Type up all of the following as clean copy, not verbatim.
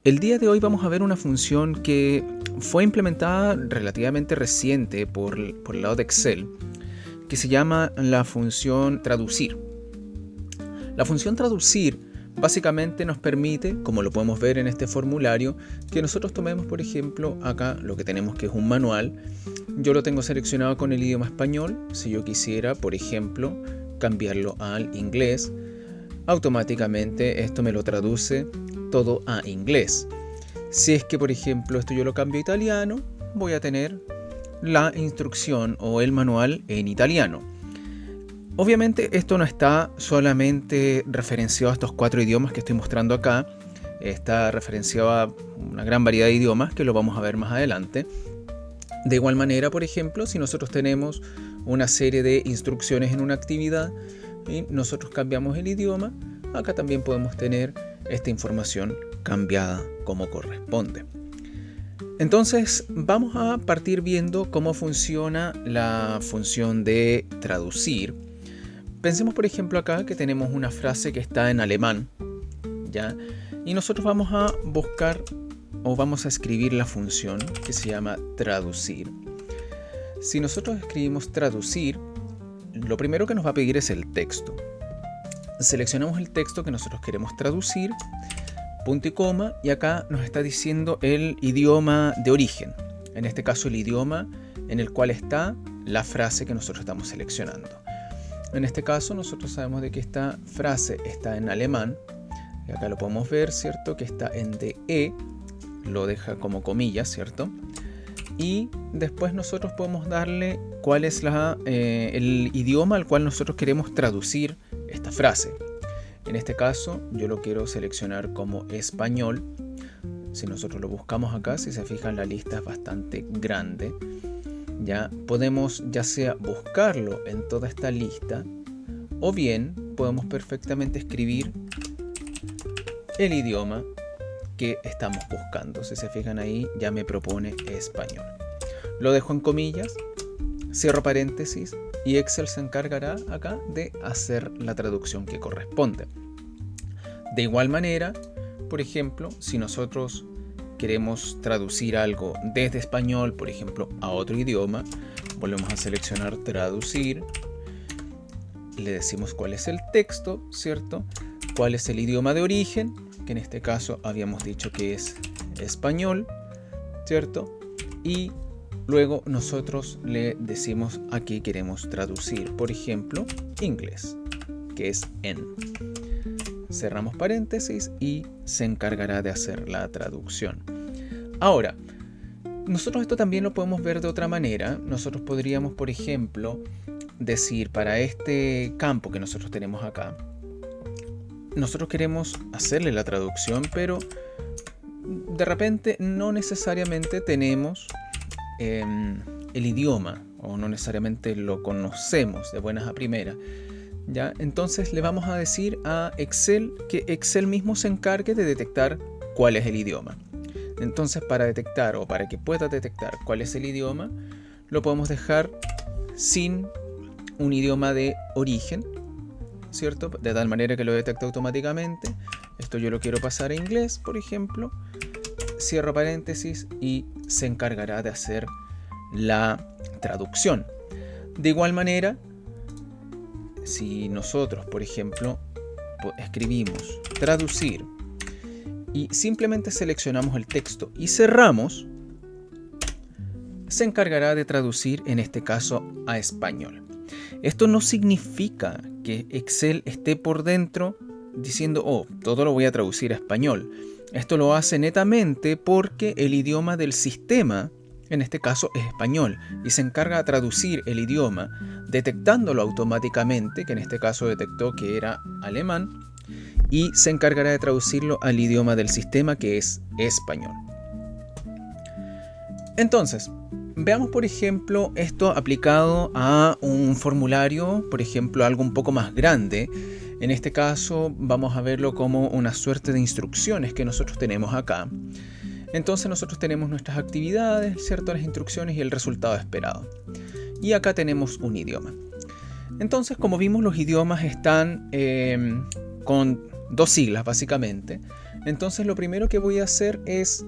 El día de hoy vamos a ver una función que fue implementada relativamente reciente por el lado de Excel, que se llama la función traducir. La función traducir básicamente nos permite, como lo podemos ver en este formulario, que nosotros tomemos, por ejemplo, acá lo que tenemos, que es un manual. Yo lo tengo seleccionado con el idioma español. Si yo quisiera, por ejemplo, cambiarlo al inglés, automáticamente esto me lo traduce todo a inglés. Si es que, por ejemplo, esto yo lo cambio a italiano, voy a tener la instrucción o el manual en italiano. Obviamente esto no está solamente referenciado a estos 4 idiomas que estoy mostrando acá. Está referenciado a una gran variedad de idiomas que lo vamos a ver más adelante. De igual manera, por ejemplo, si nosotros tenemos una serie de instrucciones en una actividad y nosotros cambiamos el idioma, acá también podemos tener esta información cambiada como corresponde. Entonces vamos a partir viendo cómo funciona la función de traducir. Pensemos, por ejemplo, acá que tenemos una frase que está en alemán, ¿ya? Y nosotros vamos a buscar o vamos a escribir la función que se llama traducir. Si nosotros escribimos traducir, lo primero que nos va a pedir es el texto. Seleccionamos el texto que nosotros queremos traducir, punto y coma, y acá nos está diciendo el idioma de origen. En este caso, el idioma en el cual está la frase que nosotros estamos seleccionando. En este caso, nosotros sabemos de que esta frase está en alemán, y acá lo podemos ver, ¿cierto? Que está en DE, lo deja como comillas, ¿cierto? Y después nosotros podemos darle cuál es el idioma al cual nosotros queremos traducir esta frase. En este caso yo lo quiero seleccionar como español. Si nosotros lo buscamos acá, si se fijan, la lista es bastante grande. Ya podemos ya sea buscarlo en toda esta lista, o bien podemos perfectamente escribir el idioma que estamos buscando. Si se fijan ahí, ya me propone español. Lo dejo en comillas, cierro paréntesis y Excel se encargará acá de hacer la traducción que corresponde. De igual manera, por ejemplo, si nosotros queremos traducir algo desde español, por ejemplo, a otro idioma, volvemos a seleccionar traducir, le decimos cuál es el texto, ¿cierto? Cuál es el idioma de origen, que en este caso habíamos dicho que es español, ¿cierto? Y luego nosotros le decimos a qué queremos traducir, por ejemplo, inglés, que es en. Cerramos paréntesis y se encargará de hacer la traducción. Ahora, nosotros esto también lo podemos ver de otra manera. Nosotros podríamos, por ejemplo, decir para este campo que nosotros tenemos acá, nosotros queremos hacerle la traducción, pero de repente no necesariamente tenemos el idioma o no necesariamente lo conocemos de buenas a primeras. ¿Ya? Entonces le vamos a decir a Excel que Excel mismo se encargue de detectar cuál es el idioma. Entonces, para detectar o para que pueda detectar cuál es el idioma, lo podemos dejar sin un idioma de origen, ¿cierto? De tal manera que lo detecte automáticamente. Esto yo lo quiero pasar a inglés, por ejemplo. Cierro paréntesis y se encargará de hacer la traducción. De igual manera, si nosotros, por ejemplo, escribimos traducir y simplemente seleccionamos el texto y cerramos, se encargará de traducir, en este caso, a español. Esto no significa que Excel esté por dentro diciendo, oh, todo lo voy a traducir a español. Esto lo hace netamente porque el idioma del sistema, en este caso, es español, y se encarga de traducir el idioma, detectándolo automáticamente, que en este caso detectó que era alemán, y se encargará de traducirlo al idioma del sistema, que es español. Entonces, veamos, por ejemplo, esto aplicado a un formulario, por ejemplo, algo un poco más grande. En este caso, vamos a verlo como una suerte de instrucciones que nosotros tenemos acá. Entonces nosotros tenemos nuestras actividades, ¿cierto? Las instrucciones y el resultado esperado. Y acá tenemos un idioma. Entonces, como vimos, los idiomas están con dos siglas, básicamente. Entonces lo primero que voy a hacer es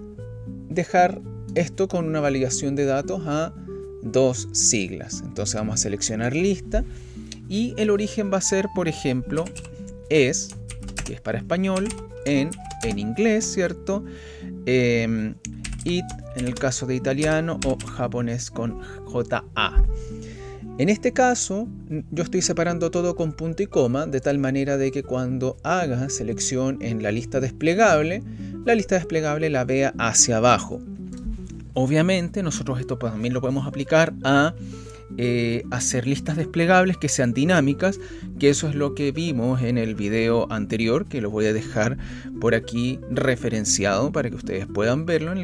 dejar esto con una validación de datos a 2 siglas. Entonces vamos a seleccionar lista y el origen va a ser, por ejemplo, es, que es para español, en inglés, ¿cierto? It en el caso de italiano o japonés con JA. En este caso, yo estoy separando todo con punto y coma, de tal manera de que cuando haga selección en la lista desplegable la vea hacia abajo. Obviamente, nosotros esto también lo podemos aplicar a hacer listas desplegables que sean dinámicas, que eso es lo que vimos en el video anterior, que lo voy a dejar por aquí referenciado para que ustedes puedan verlo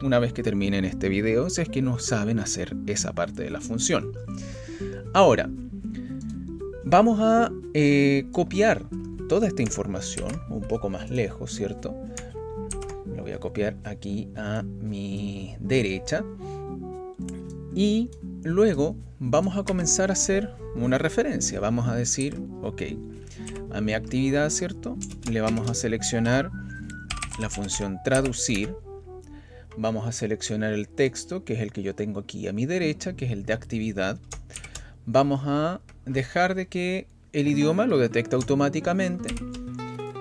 una vez que terminen este video, si es que no saben hacer esa parte de la función. Ahora, vamos a copiar toda esta información un poco más lejos, ¿cierto? Lo voy a copiar aquí a mi derecha y luego vamos a comenzar a hacer una referencia. Vamos a decir, ok, a mi actividad, ¿cierto? Le vamos a seleccionar la función traducir. Vamos a seleccionar el texto, que es el que yo tengo aquí a mi derecha, que es el de actividad. Vamos a dejar de que el idioma lo detecte automáticamente,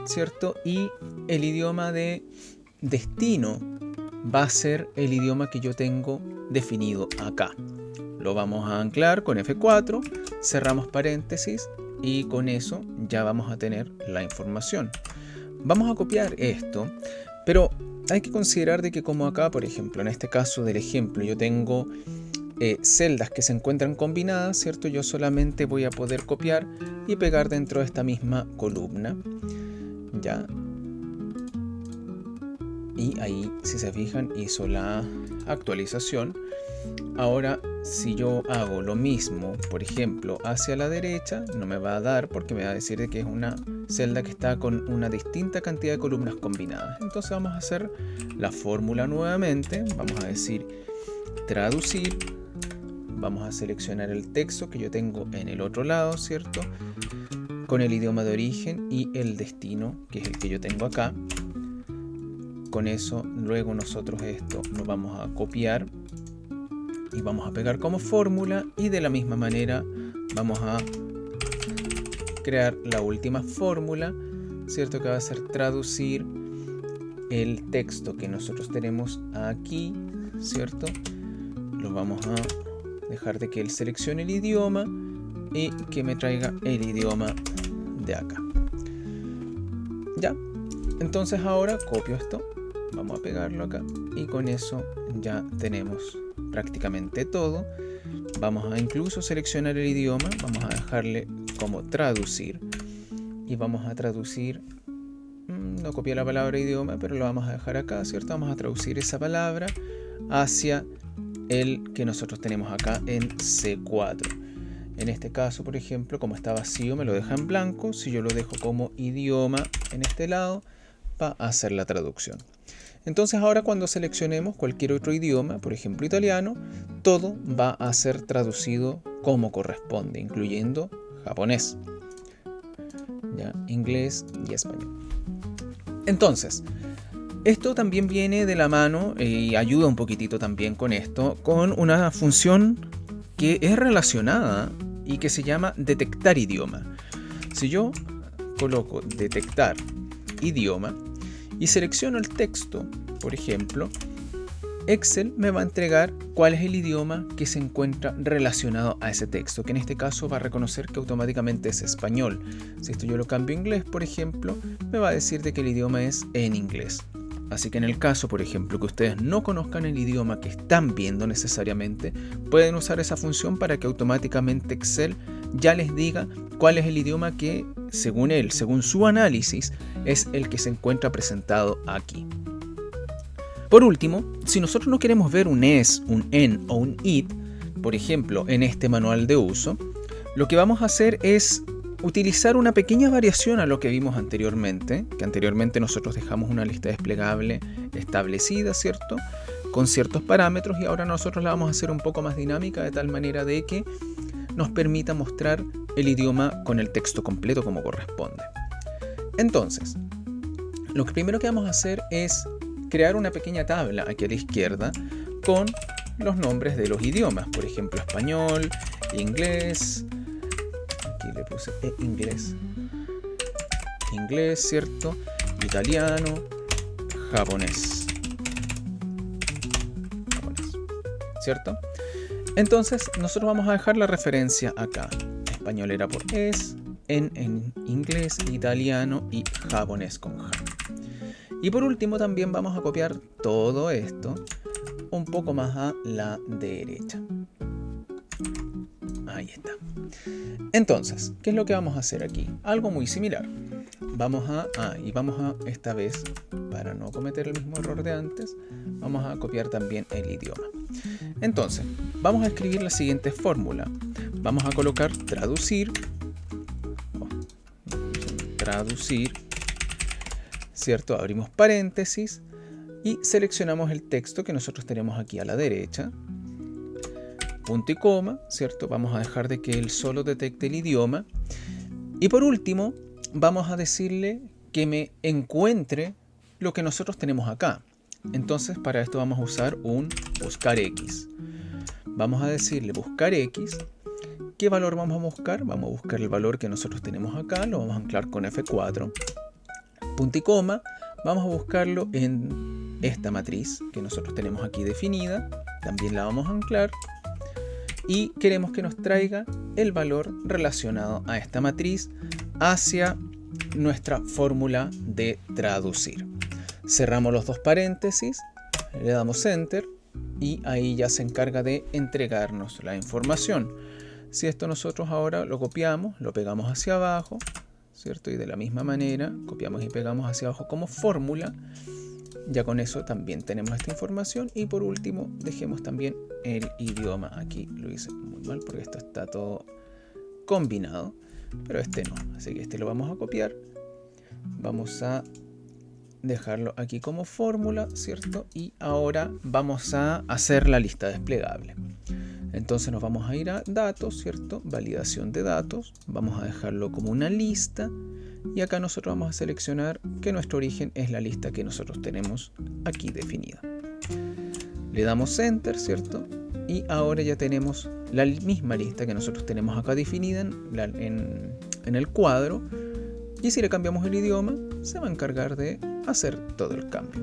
¿cierto? Y el idioma de destino va a ser el idioma que yo tengo definido acá. Lo vamos a anclar con F4, cerramos paréntesis y con eso ya vamos a tener la información. Vamos a copiar esto, pero hay que considerar de que como acá, por ejemplo, en este caso del ejemplo, yo tengo celdas que se encuentran combinadas, ¿cierto? Yo solamente voy a poder copiar y pegar dentro de esta misma columna, ¿ya? Y ahí, si se fijan, hizo la actualización. Ahora, si yo hago lo mismo, por ejemplo, hacia la derecha, no me va a dar porque me va a decir de que es una celda que está con una distinta cantidad de columnas combinadas. Entonces vamos a hacer la fórmula nuevamente. Vamos a decir traducir. Vamos a seleccionar el texto que yo tengo en el otro lado, ¿cierto? Con el idioma de origen y el destino, que es el que yo tengo acá. Con eso, luego nosotros esto lo vamos a copiar y vamos a pegar como fórmula, y de la misma manera vamos a crear la última fórmula, ¿cierto? Que va a ser traducir el texto que nosotros tenemos aquí, ¿cierto? Lo vamos a dejar de que él seleccione el idioma y que me traiga el idioma de acá. Ya, entonces ahora copio esto, vamos a pegarlo acá y con eso ya tenemos prácticamente todo. Vamos a incluso seleccionar el idioma, vamos a dejarle como traducir y vamos a traducir, no copié la palabra idioma, pero lo vamos a dejar acá, ¿cierto? Vamos a traducir esa palabra hacia el que nosotros tenemos acá en C4. En este caso, por ejemplo, como está vacío, me lo deja en blanco. Si yo lo dejo como idioma en este lado, va a hacer la traducción. Entonces ahora cuando seleccionemos cualquier otro idioma, por ejemplo italiano, todo va a ser traducido como corresponde, incluyendo japonés, ¿ya? Inglés y español. Entonces, esto también viene de la mano y ayuda un poquitito también con esto, con una función que es relacionada y que se llama detectar idioma. Si yo coloco detectar idioma y selecciono el texto, por ejemplo, Excel me va a entregar cuál es el idioma que se encuentra relacionado a ese texto, que en este caso va a reconocer que automáticamente es español. Si esto yo lo cambio a inglés, por ejemplo, me va a decir de que el idioma es en inglés. Así que en el caso, por ejemplo, que ustedes no conozcan el idioma que están viendo necesariamente, pueden usar esa función para que automáticamente Excel ya les diga cuál es el idioma que, según él, según su análisis, es el que se encuentra presentado aquí. Por último, si nosotros no queremos ver un es, un en o un it, por ejemplo, en este manual de uso, lo que vamos a hacer es utilizar una pequeña variación a lo que vimos anteriormente, que anteriormente nosotros dejamos una lista desplegable establecida, ¿cierto? Con ciertos parámetros, y ahora nosotros la vamos a hacer un poco más dinámica de tal manera de que nos permita mostrar el idioma con el texto completo como corresponde. Entonces, Lo primero que vamos a hacer es crear una pequeña tabla aquí a la izquierda con los nombres de los idiomas, por ejemplo, español, inglés, aquí le puse inglés, ¿cierto? Italiano, japonés, ¿cierto? Entonces nosotros vamos a dejar la referencia acá. Español era por en inglés, italiano y japonés con ja. Y por último también vamos a copiar todo esto un poco más a la derecha. Ahí está. Entonces, ¿qué es lo que vamos a hacer aquí? Algo muy similar. Vamos a esta vez, para no cometer el mismo error de antes, vamos a copiar también el idioma. Entonces, vamos a escribir la siguiente fórmula. Vamos a colocar traducir, ¿cierto? Abrimos paréntesis y seleccionamos el texto que nosotros tenemos aquí a la derecha. Punto y coma, ¿cierto? Vamos a dejar de que él solo detecte el idioma. Y por último, vamos a decirle que me encuentre lo que nosotros tenemos acá. Entonces, para esto vamos a usar un buscar X. Vamos a decirle buscar X. ¿Qué valor vamos a buscar? Vamos a buscar el valor que nosotros tenemos acá. Lo vamos a anclar con F4. Punto y coma. Vamos a buscarlo en esta matriz que nosotros tenemos aquí definida. También la vamos a anclar. Y queremos que nos traiga el valor relacionado a esta matriz hacia nuestra fórmula de traducir. Cerramos los dos paréntesis, le damos Enter y ahí ya se encarga de entregarnos la información. Si esto nosotros ahora lo copiamos, lo pegamos hacia abajo, ¿cierto? Y de la misma manera copiamos y pegamos hacia abajo como fórmula. Ya con eso también tenemos esta información. Y por último, dejemos también el idioma. Aquí lo hice muy mal porque esto está todo combinado, pero este no. Así que este lo vamos a copiar. Vamos a dejarlo aquí como fórmula, ¿cierto? Y ahora vamos a hacer la lista desplegable. Entonces nos vamos a ir a datos, ¿cierto? Validación de datos. Vamos a dejarlo como una lista. Y acá nosotros vamos a seleccionar que nuestro origen es la lista que nosotros tenemos aquí definida. Le damos Enter, ¿cierto? Y ahora ya tenemos la misma lista que nosotros tenemos acá definida en el cuadro. Y si le cambiamos el idioma, se va a encargar de hacer todo el cambio.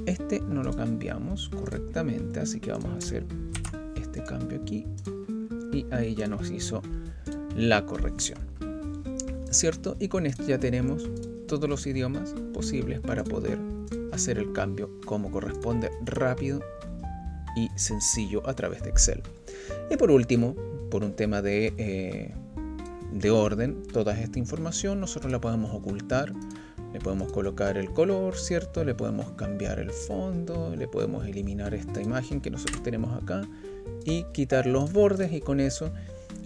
Este no lo cambiamos correctamente, así que vamos a hacer este cambio aquí. Y ahí ya nos hizo la corrección, ¿cierto? Y con esto ya tenemos todos los idiomas posibles para poder hacer el cambio como corresponde, rápido y sencillo a través de Excel. Y por último, por un tema de orden, toda esta información nosotros la podemos ocultar, le podemos colocar el color, ¿cierto? Le podemos cambiar el fondo, le podemos eliminar esta imagen que nosotros tenemos acá y quitar los bordes, y con eso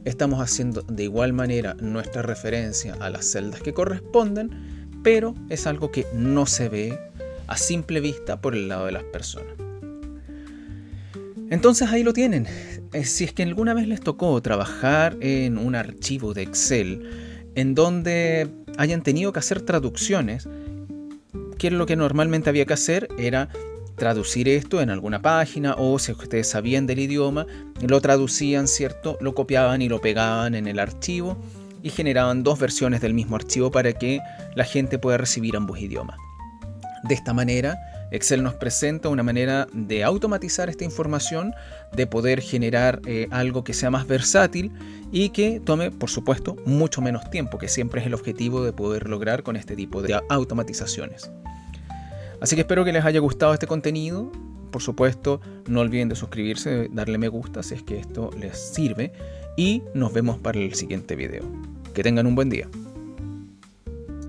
estamos haciendo de igual manera nuestra referencia a las celdas que corresponden, pero es algo que no se ve a simple vista por el lado de las personas. Entonces ahí lo tienen. Si es que alguna vez les tocó trabajar en un archivo de Excel en donde hayan tenido que hacer traducciones, que lo que normalmente había que hacer era traducir esto en alguna página, o si ustedes sabían del idioma, lo traducían, ¿cierto? Lo copiaban y lo pegaban en el archivo y generaban dos versiones del mismo archivo para que la gente pueda recibir ambos idiomas. De esta manera, Excel nos presenta una manera de automatizar esta información, de poder generar algo que sea más versátil y que tome, por supuesto, mucho menos tiempo, que siempre es el objetivo de poder lograr con este tipo de automatizaciones. Así que espero que les haya gustado este contenido. Por supuesto, no olviden de suscribirse, darle me gusta si es que esto les sirve, y nos vemos para el siguiente video. Que tengan un buen día.